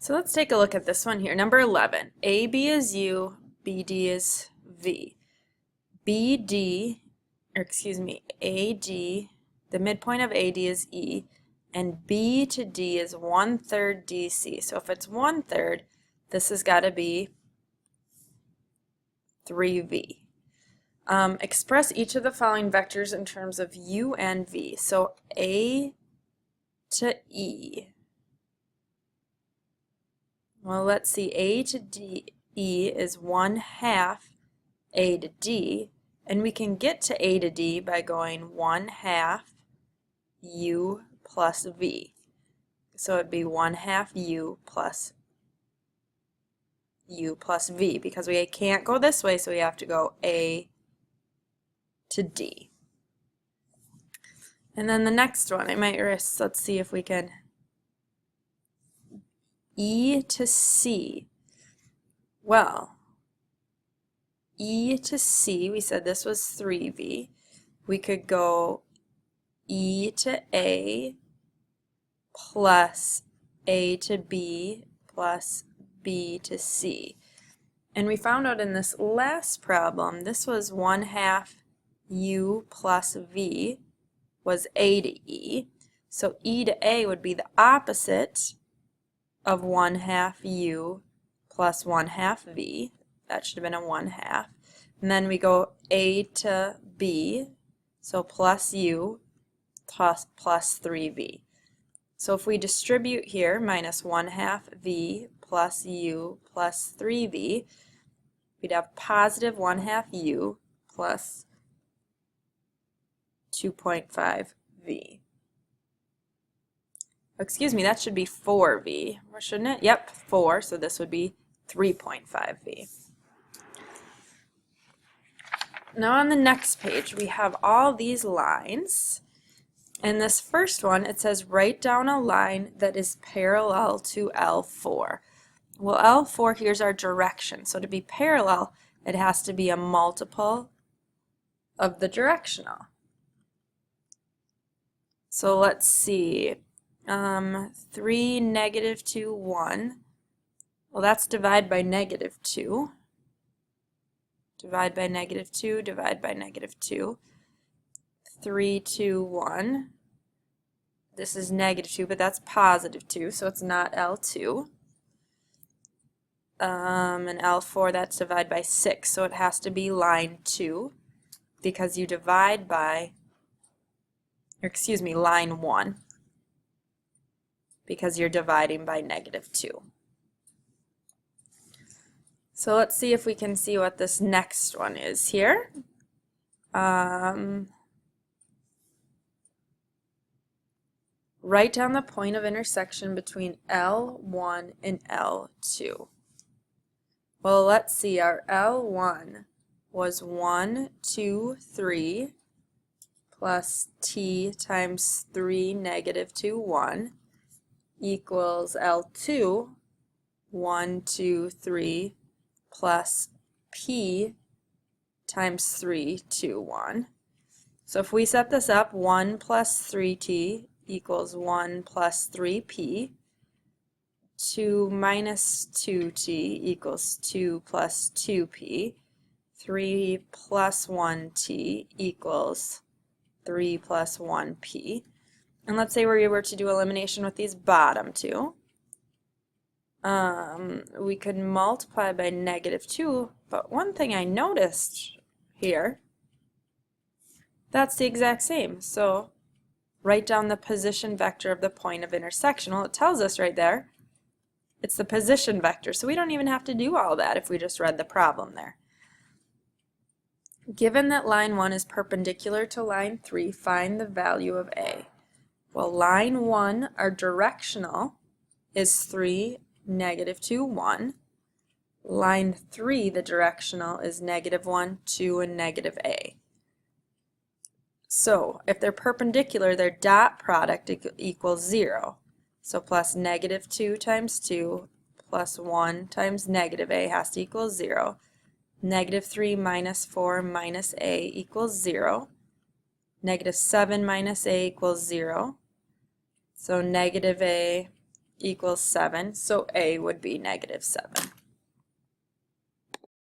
So let's take a look at this one here. Number 11. AB is U, BD is V. AD, the midpoint of AD is E, and B to D is 1/3 DC. So if it's 1/3, this has got to be 3V. Express each of the following vectors in terms of U and V. So A to E. Well, let's see, A to E is 1/2 A to D, and we can get to A to D by going 1/2 U plus V. So it'd be 1/2 U plus V, because we can't go this way, so we have to go A to D. And then the next one, I might risk, let's see if we can, E to C. Well, E to C, we said this was 3V. We could go E to A plus A to B plus B to C. And we found out in this last problem, this was 1/2 U plus V was A to E. So E to A would be the opposite of 1/2 U plus 1/2 V. That should have been a 1/2. And then we go A to B, so plus U plus 3V. So if we distribute here, minus 1/2 V plus U plus 3V, we'd have positive 1/2 U plus 2.5 V. Excuse me, that should be 4V, shouldn't it? Yep, 4, so this would be 3.5 V. Now on the next page, we have all these lines. And this first one, it says write down a line that is parallel to L4. Well, L4, here's our direction. So to be parallel, it has to be a multiple of the directional. So let's see. 3, -2, 1. Well, that's divide by -2. Divide by -2, divide by -2. 3, 2, 1. This is -2, but that's +2, so it's not L2. And L4, that's divide by 6, so it has to be line 2, because you divide by, or excuse me, line 1, because you're dividing by -2. So let's see if we can see what this next one is here. Write down the point of intersection between L1 and L2. Well, let's see, our L1 was 1, 2, 3 plus t times 3 -2, 1 equals L2, 1, 2, 3 plus p times 3, 2, 1. So if we set this up, 1 plus 3t equals 1 plus 3p. 2 minus 2t equals 2 plus 2p. 3 plus 1t equals 3 plus 1p. And let's say we were to do elimination with these bottom two. We could multiply by -2, but one thing I noticed here, that's the exact same. So write down the position vector of the point of intersection. Well, it tells us right there, it's the position vector, so we don't even have to do all that if we just read the problem there. Given that line 1 is perpendicular to line 3, find the value of A. Well, line 1, our directional, is 3, -2, 1. Line 3, the directional, is -1, 2, and -A. So if they're perpendicular, their dot product equals 0. So plus -2 times 2 plus 1 times -A has to equal 0. -3 minus 4 minus A equals 0. -7 minus A equals 0. So -A equals 7, so A would be negative 7.